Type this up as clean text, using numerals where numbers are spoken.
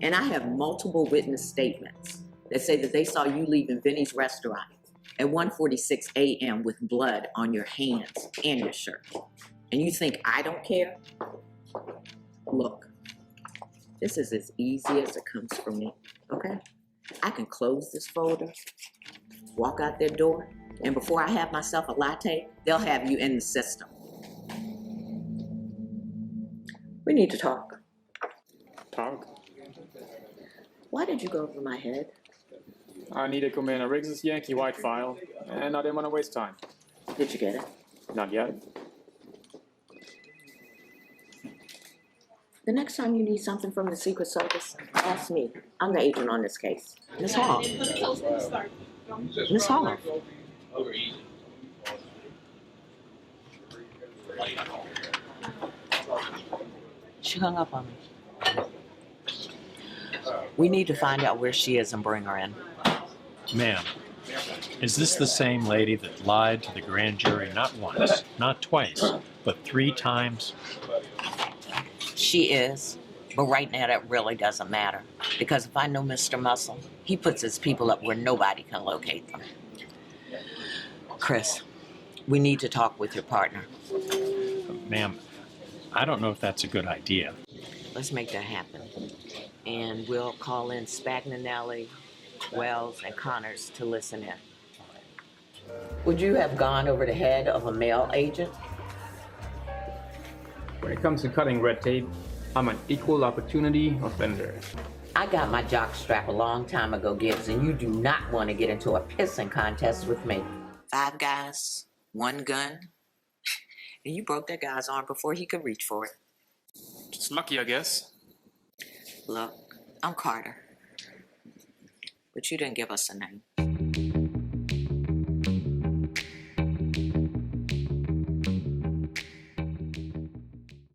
And I have multiple witness statements that say that they saw you leaving Vinny's restaurant at 1:46 a.m. with blood on your hands and your shirt. And you think I don't care? Look, this is as easy as it comes from me, okay? I can close this folder, walk out their door, and before I have myself a latte, they'll have you in the system. We need to talk. Talk? Why did you go over my head? I needed Commander Riggs' Yankee White file, and I didn't want to waste time. Did you get it? Not yet. The next time you need something from the Secret Service, ask me. I'm the agent on this case. Miss Hall. Miss Hall. She hung up on me. We need to find out where she is and bring her in. Ma'am, is this the same lady that lied to the grand jury not once, not twice, but 3 times? She is, but right now that really doesn't matter. Because if I know Mr. Muscle, he puts his people up where nobody can locate them. Chris, we need to talk with your partner. Ma'am, I don't know if that's a good idea. Let's make that happen. And we'll call in Spagnanelli, Wells, and Connors to listen in. Would you have gone over the head of a male agent? When it comes to cutting red tape, I'm an equal opportunity offender. I got my jockstrap a long time ago, Gibbs, and you do not want to get into a pissing contest with me. 5 guys, 1 gun, and you broke that guy's arm before he could reach for it. Just lucky, I guess. Look, I'm Carter, but you didn't give us a name.